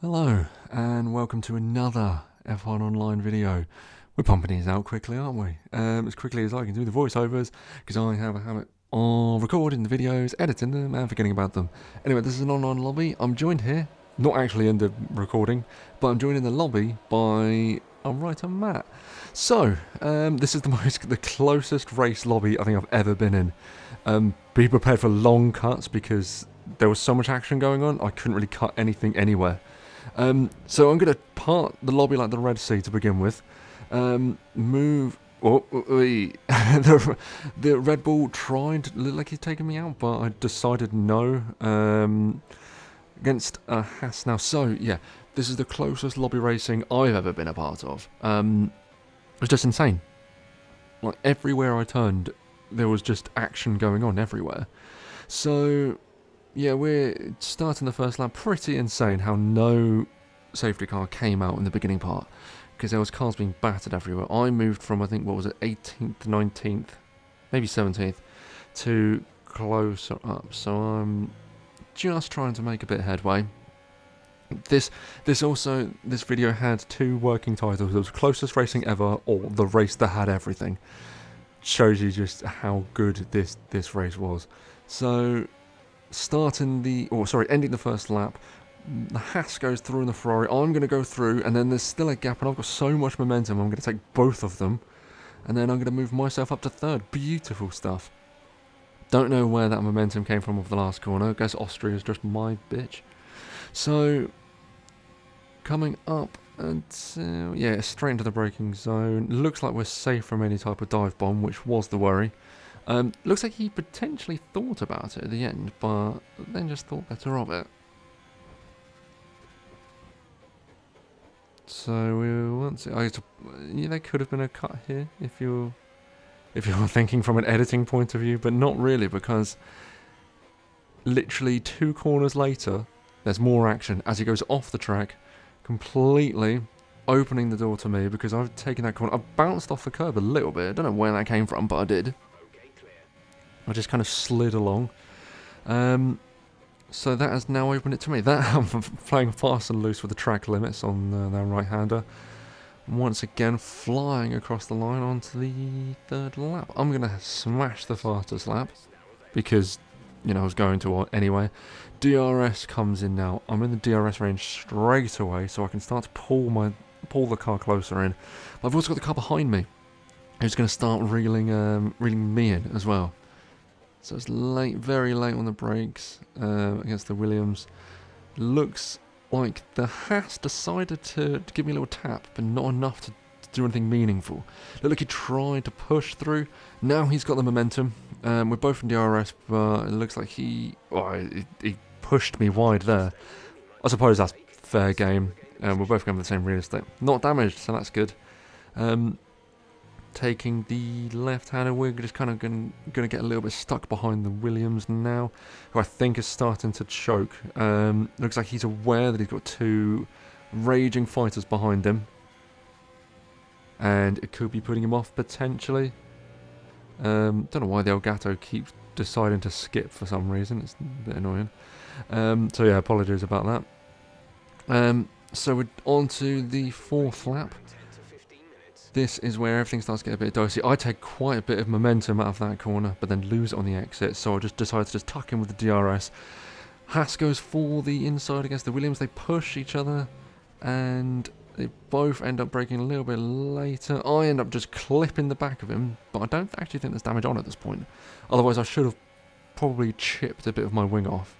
Hello, and welcome to another F1 Online video. We're pumping these out quickly, aren't we? As quickly as I can do the voiceovers, because I have a habit of recording the videos, editing them, and forgetting about them. Anyway, this is an online lobby. I'm joined here, not actually in the recording, but I'm joined in the lobby by our writer Matt. So, this is the closest race lobby I think I've ever been in. Be prepared for long cuts because there was so much action going on, I couldn't really cut anything anywhere. So I'm going to part the lobby like the Red Sea to begin with. Move. The Red Bull tried to look like he's taking me out, but I decided no. Against Haas now. So yeah, this is the closest lobby racing I've ever been a part of. It was just insane. Like everywhere I turned, there was just action going on everywhere. So yeah, we're starting the first lap. Pretty insane how no safety car came out in the beginning part, because there was cars being battered everywhere. I moved from, I think, what was it, 18th, 19th, maybe 17th, to closer up. So I'm just trying to make a bit of headway. This video had two working titles. It was Closest Racing Ever or The Race That Had Everything. Shows you just how good this race was. So ending the first lap, the Haas goes through in the Ferrari. I'm going to go through, and then there's still a gap, and I've got so much momentum. I'm going to take both of them, and then I'm going to move myself up to third. Beautiful stuff. Don't know where that momentum came from off the last corner. I guess Austria is just my bitch. So coming up until, yeah, straight into the braking zone. Looks like we're safe from any type of dive bomb, which was the worry. Looks like he potentially thought about it at the end, but then just thought better of it. So we want to. Yeah, there could have been a cut here if you're thinking from an editing point of view, but not really, because literally 2 corners later, there's more action as he goes off the track, completely opening the door to me because I've taken that corner. I bounced off the curb a little bit. I don't know where that came from, but I did. I just kind of slid along. So that has now opened it to me. That I'm playing fast and loose with the track limits on their right-hander. Once again, flying across the line onto the third lap. I'm going to smash the fastest lap because, you know, I was going to anyway. DRS comes in now. I'm in the DRS range straight away, so I can start to pull the car closer in. But I've also got the car behind me, who's going to start reeling me in as well. So it's late, very late on the brakes against the Williams. Looks like the Haas decided to give me a little tap, but not enough to do anything meaningful. Looked like he tried to push through. Now he's got the momentum. We're both in DRS, but it looks like he pushed me wide there. I suppose that's fair game. We're both going for the same real estate. Not damaged, so that's good. Taking the left-hander, we're just kind of going to get a little bit stuck behind the Williams now, who I think is starting to choke. Looks like he's aware that he's got 2 raging fighters behind him, and it could be putting him off potentially. Don't know why the Elgato keeps deciding to skip for some reason. It's a bit annoying. So yeah, apologies about that. So we're on to the 4th lap. This is where everything starts to get a bit dicey. I take quite a bit of momentum out of that corner, but then lose it on the exit, so I just decide to just tuck in with the DRS. Haas goes for the inside against the Williams. They push each other, and they both end up braking a little bit later. I end up just clipping the back of him, but I don't actually think there's damage on at this point. Otherwise, I should have probably chipped a bit of my wing off.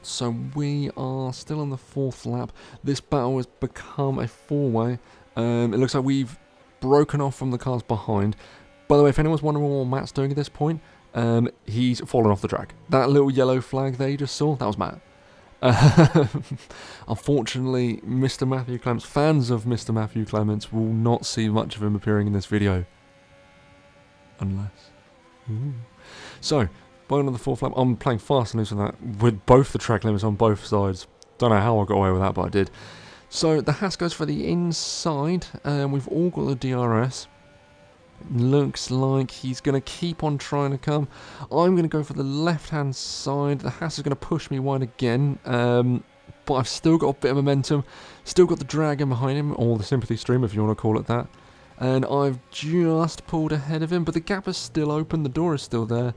So we are still on the 4th lap. This battle has become a 4-way. It looks like we've broken off from the cars behind. By the way, if anyone's wondering what Matt's doing at this point, he's fallen off the track. That little yellow flag there you just saw, that was Matt. Unfortunately, Mr. Matthew Clements, fans of Mr. Matthew Clements, will not see much of him appearing in this video. Unless... Ooh. So... on the 4th lap, I'm playing fast and loose with that, with both the track limits on both sides. Don't know how I got away with that, but I did. So the Haas goes for the inside, and we've all got the DRS. Looks like he's going to keep on trying to come. I'm going to go for the left-hand side. The Haas is going to push me wide again. But I've still got a bit of momentum. Still got the dragon behind him, or the sympathy stream if you want to call it that. And I've just pulled ahead of him, but the gap is still open. The door is still there.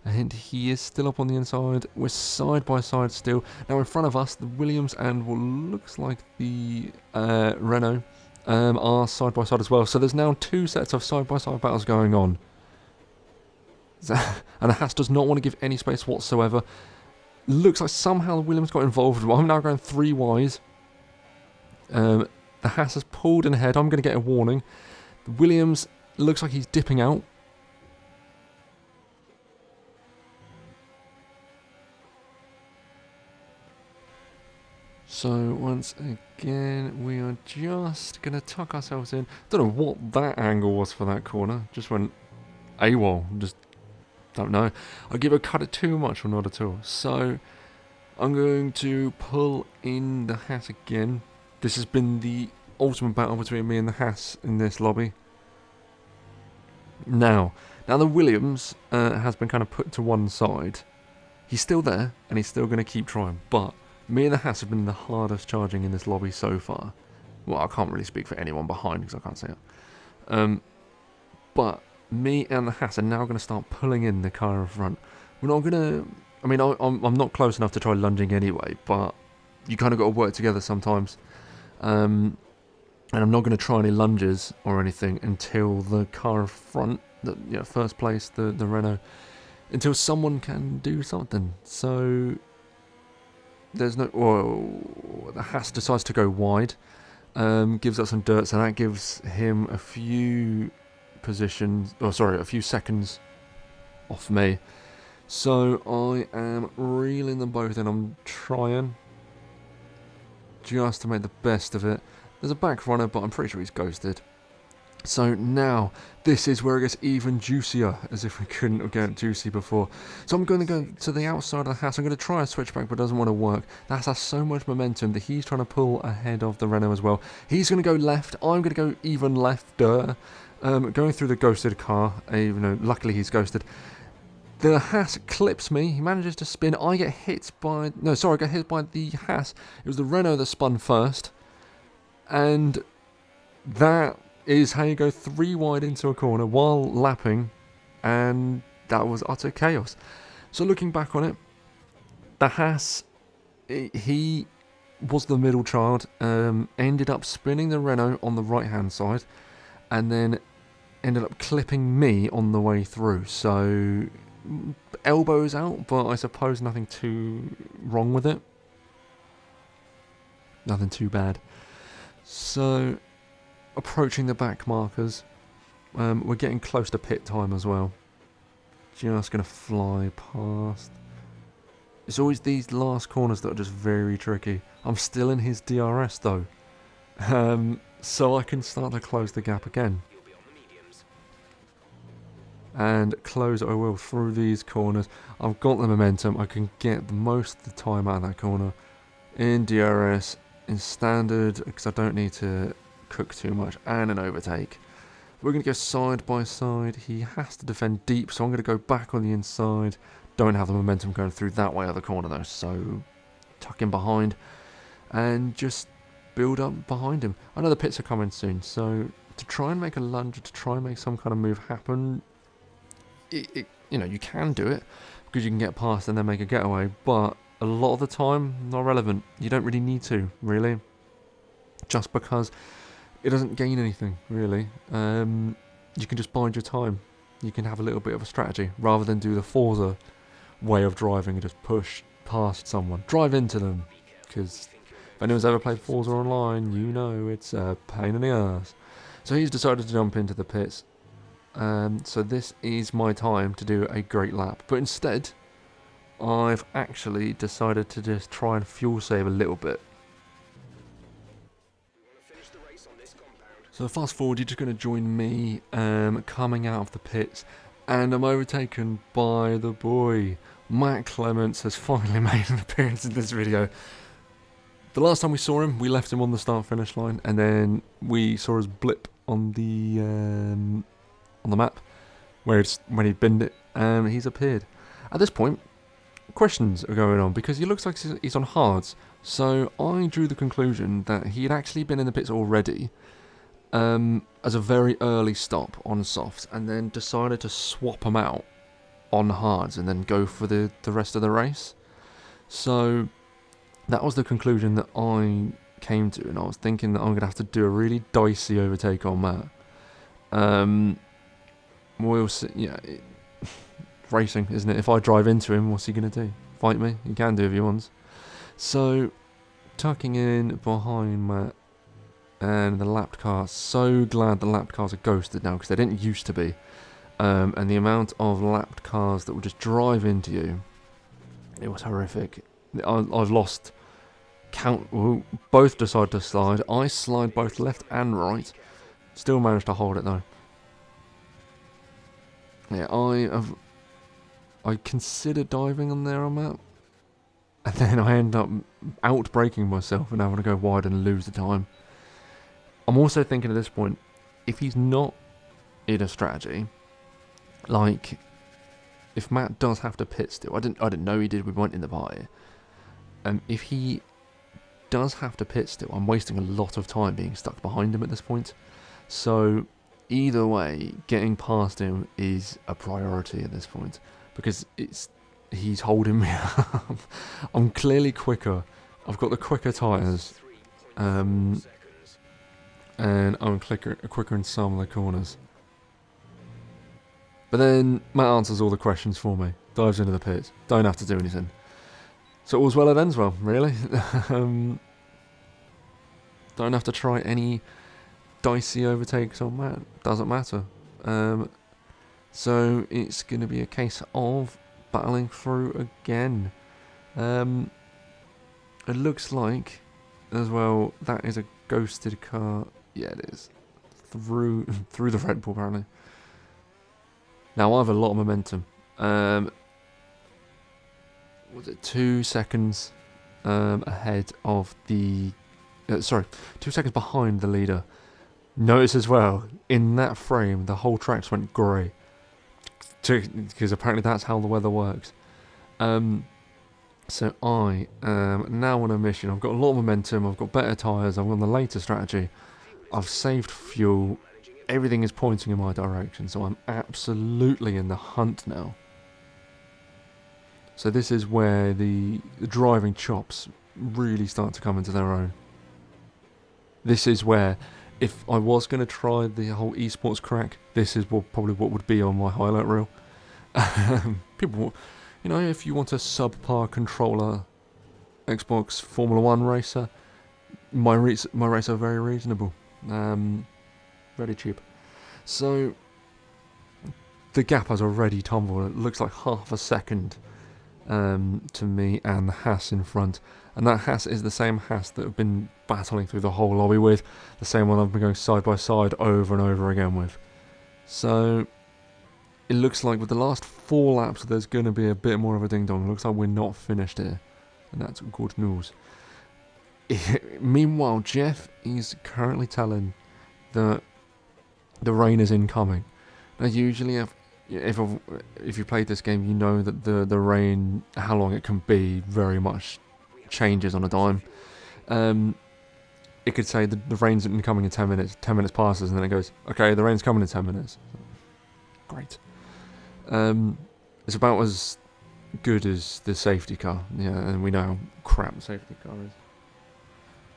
And he is still up on the inside. We're side by side still. Now in front of us, the Williams and what looks like the Renault are side by side as well. So there's now two sets of side by side battles going on. And the Haas does not want to give any space whatsoever. Looks like somehow the Williams got involved. I'm now going 3 wide. The Haas has pulled in ahead. I'm going to get a warning. The Williams looks like he's dipping out. So once again, we are just going to tuck ourselves in. Don't know what that angle was for that corner. Just went AWOL. Just don't know. I'll give a cut it too much or not at all. So I'm going to pull in the Haas again. This has been the ultimate battle between me and the Haas in this lobby. Now the Williams has been kind of put to one side. He's still there and he's still going to keep trying, but me and the Haas have been the hardest charging in this lobby so far. Well, I can't really speak for anyone behind because I can't see it. But me and the Haas are now going to start pulling in the car in front. We're not going to... I mean, I'm not close enough to try lunging anyway, but you kind of got to work together sometimes. And I'm not going to try any lunges or anything until the car in front, first place, the Renault, until someone can do something. So... There's no... Whoa, the Haas decides to go wide. Gives us some dirt, so that gives him a few positions... a few seconds off me. So I am reeling them both in. I'm trying just to make the best of it. There's a back runner, but I'm pretty sure he's ghosted. So now, this is where it gets even juicier, as if we couldn't have gotten juicy before. So I'm going to go to the outside of the Haas. I'm going to try a switchback, but it doesn't want to work. That has so much momentum that he's trying to pull ahead of the Renault as well. He's going to go left. I'm going to go even lefter. Going through the ghosted car, even though luckily he's ghosted. The Haas clips me. He manages to spin. I get hit by... No, sorry, I get hit by the Haas. It was the Renault that spun first. And that is how you go 3 wide into a corner while lapping, and that was utter chaos. So looking back on it, the Haas, he was the middle child, ended up spinning the Renault on the right hand side, and then ended up clipping me on the way through. So elbows out, but I suppose nothing too wrong with it. Nothing too bad. So approaching the back markers, we're getting close to pit time as well. Just going to fly past. It's always these last corners that are just very tricky. I'm still in his DRS though, so I can start to close the gap again. And close I will through these corners. I've got the momentum. I can get the most of the time out of that corner in DRS, in standard, because I don't need to cook too much, and an overtake. We're going to go side by side. He has to defend deep, so I'm going to go back on the inside. Don't have the momentum going through that way of the corner though, so tuck in behind and just build up behind him. I know the pits are coming soon, so to try and make a lunge, to try and make some kind of move happen, you can do it because you can get past and then make a getaway, but a lot of the time, not relevant. You don't really need to, really, just because it doesn't gain anything, really. You can just bide your time. You can have a little bit of a strategy rather than do the Forza way of driving and just push past someone. Drive into them, because if anyone's ever played Forza Online, you know it's a pain in the ass. So he's decided to jump into the pits. So this is my time to do a great lap. But instead, I've actually decided to just try and fuel save a little bit. So fast forward, you're just going to join me coming out of the pits, and I'm overtaken by the boy. Matt Clements has finally made an appearance in this video. The last time we saw him, we left him on the start-finish line, and then we saw his blip on the on the map, where when he binned it, he's appeared. At this point, questions are going on because he looks like he's on hards. So I drew the conclusion that he had actually been in the pits already as a very early stop on softs, and then decided to swap them out on hards and then go for the rest of the race. So that was the conclusion that I came to, and I was thinking that I'm going to have to do a really dicey overtake on that. We'll see. Yeah, racing, isn't it? If I drive into him, what's he going to do? Fight me? He can do if he wants. So, tucking in behind Matt and the lapped cars. So glad the lapped cars are ghosted now, because they didn't used to be. And the amount of lapped cars that would just drive into you, it was horrific. I've lost count. Both decide to slide. I slide both left and right. Still managed to hold it though. Yeah, I considered diving on there on that, and then I end up out-braking myself and having to go wide and lose the time. I'm also thinking at this point, if he's not in a strategy, like if Matt does have to pit still, I didn't know he did. We weren't in the party. If he does have to pit still, I'm wasting a lot of time being stuck behind him at this point. So either way, getting past him is a priority at this point, because he's holding me up. I'm clearly quicker. I've got the quicker tyres, and I'm quicker in some of the corners. But then Matt answers all the questions for me, dives into the pit, don't have to do anything. So all's well that ends well, really. Don't have to try any dicey overtakes on Matt, doesn't matter. So it's going to be a case of battling through again. It looks like, as well, that is a ghosted car. Yeah, it is. Through the Red Bull, apparently. Now I have a lot of momentum. Was it 2 seconds ahead of the... 2 seconds behind the leader. Notice as well, in that frame, the whole track just went grey. Because apparently that's how the weather works. So I am now on a mission. I've got a lot of momentum, I've got better tyres, I'm on the later strategy. I've saved fuel, everything is pointing in my direction, so I'm absolutely in the hunt now. So this is where the driving chops really start to come into their own. This is where, if I was going to try the whole esports crack, this is probably what would be on my highlight reel. People, you know, if you want a subpar controller Xbox Formula 1 racer, my races are very reasonable. Very cheap. So the gap has already tumbled. It looks like half a second to me and the Haas in front. And that Haas is the same Haas that I've been battling through the whole lobby with. The same one I've been going side by side over and over again with. So it looks like with the last 4 laps there's going to be a bit more of a ding-dong. It looks like we're not finished here. And that's good news. Meanwhile, Jeff is currently telling that the rain is incoming. Now usually if you played this game, you know that the rain, how long it can be, very much changes on a dime. It could say the rain's incoming in 10 minutes, 10 minutes passes, and then it goes, okay, the rain's coming in 10 minutes. Great. It's about as good as the safety car, yeah, and we know how crap the safety car is.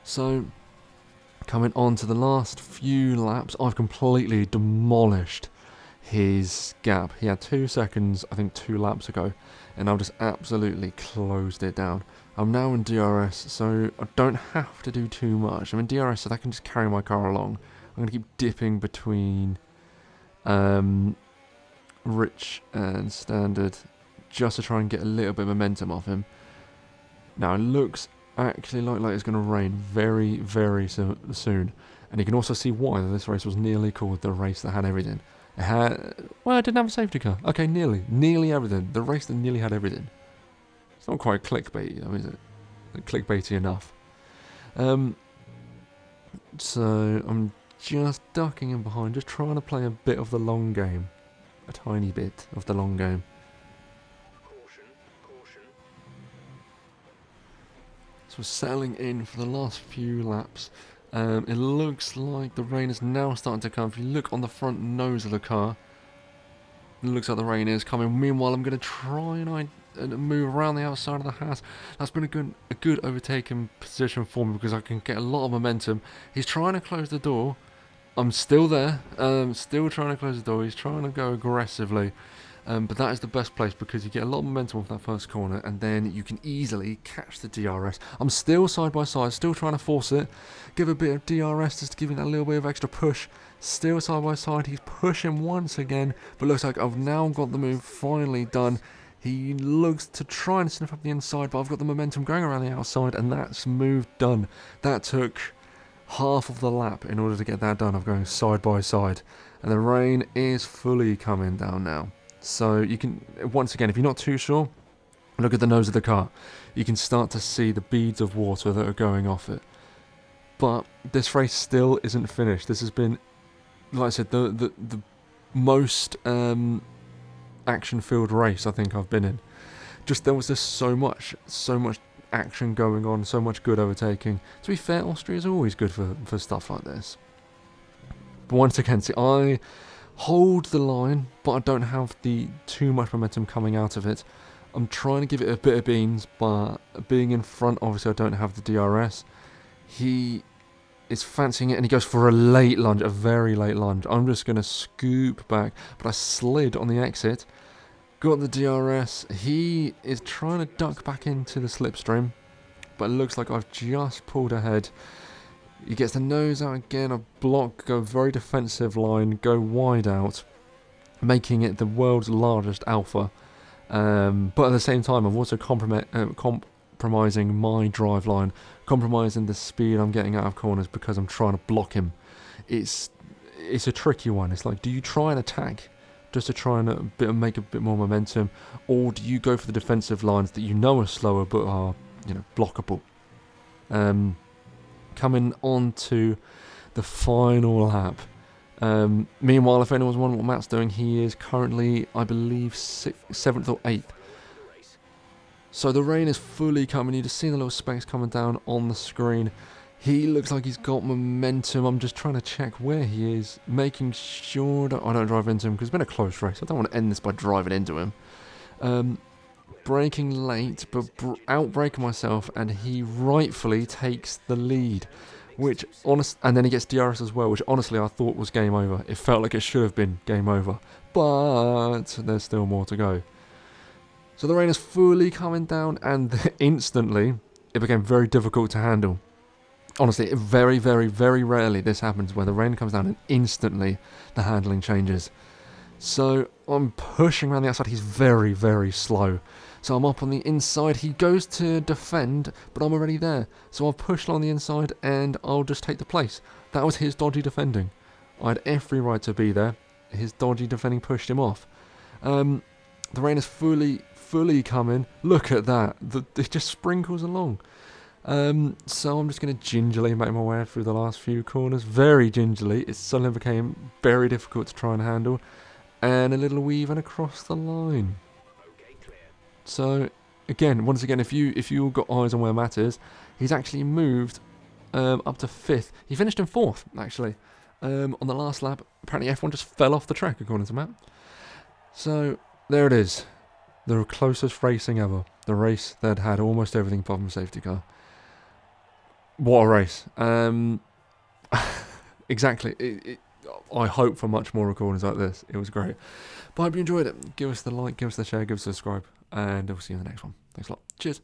So, coming on to the last few laps, I've completely demolished his gap. He had 2 seconds, I think 2 laps ago, and I've just absolutely closed it down. I'm now in DRS, so I don't have to do too much. I'm in DRS, so I can just carry my car along. I'm going to keep dipping between rich and standard, just to try and get a little bit of momentum off him. Now, it looks actually like it's going to rain very, very soon. And you can also see why this race was nearly called the race that had everything. It had... well, I didn't have a safety car. Okay, nearly everything. The race that nearly had everything. It's not quite clickbaity, though, is it? Clickbaity enough. So I'm just ducking in behind, just trying to play a bit of the long game. A tiny bit of the long game. So we're settling in for the last few laps. It looks like the rain is now starting to come. If you look on the front nose of the car, it looks like the rain is coming. Meanwhile, I'm going to try and move around the outside of the house. That's been a good overtaking position for me because I can get a lot of momentum. He's trying to close the door. I'm still there, still trying to close the door. He's trying to go aggressively, but that is the best place because you get a lot of momentum off that first corner and then you can easily catch the DRS. I'm still side by side, still trying to force it, give a bit of DRS just to give it that little bit of extra push. Still side by side, he's pushing once again, but looks like I've now got the move finally done. He looks to try and sniff up the inside, but I've got the momentum going around the outside and that's move done. That took half of the lap in order to get that done of going side by side, and the rain is fully coming down now. So you can, once again, if you're not too sure, look at the nose of the car. You can start to see the beads of water that are going off it. But this race still isn't finished. This has been, like I said, the most action-filled race I think I've been in. Just there was just so much action going on, so much good overtaking. To be fair, Austria is always good for stuff like this. But once again, see, I hold the line, but I don't have too much momentum coming out of it. I'm trying to give it a bit of beans, but being in front, obviously I don't have the DRS. He is fancying it, and he goes for a late lunge, a very late lunge. I'm just going to scoop back, but I slid on the exit. Got the DRS. He is trying to duck back into the slipstream, but it looks like I've just pulled ahead. He gets the nose out again, a block, go very defensive line, go wide out, making it the world's largest alpha. But at the same time, I'm also compromising my drive line, compromising the speed I'm getting out of corners because I'm trying to block him. It's a tricky one. It's like, do you try and attack just to try and make a bit more momentum, or do you go for the defensive lines that you know are slower but are, blockable? Coming on to the final lap. Meanwhile, if anyone's wondering what Matt's doing, he is currently, I believe, 7th or 8th. So the rain is fully coming. You just see the little specks coming down on the screen. He looks like he's got momentum. I'm just trying to check where he is, making sure that I don't drive into him because it's been a close race. I don't want to end this by driving into him. Braking late, but out-braking myself, and he rightfully takes the lead. And then he gets DRS as well, which honestly I thought was game over. It felt like it should have been game over, but there's still more to go. So the rain is fully coming down, and instantly it became very difficult to handle. Honestly, very, very, very rarely this happens where the rain comes down and instantly the handling changes. So I'm pushing around the outside. He's very, very slow. So I'm up on the inside. He goes to defend, but I'm already there. So I've pushed along the inside and I'll just take the place. That was his dodgy defending. I had every right to be there. His dodgy defending pushed him off. The rain is fully coming. Look at that. It just sprinkles along. So I'm just going to gingerly make my way through the last few corners. Very gingerly. It suddenly became very difficult to try and handle. And a little weave and across the line. So once again, if you got eyes on where Matt is, he's actually moved up to 5th. He finished in 4th, actually. On the last lap, apparently F1 just fell off the track, according to Matt. So there it is. The closest racing ever. The race that had almost everything apart from a safety car. What a race. Exactly. I hope for much more recordings like this. It was great. But I hope you enjoyed it. Give us the like, give us the share, give us the subscribe, and we'll see you in the next one. Thanks a lot. Cheers.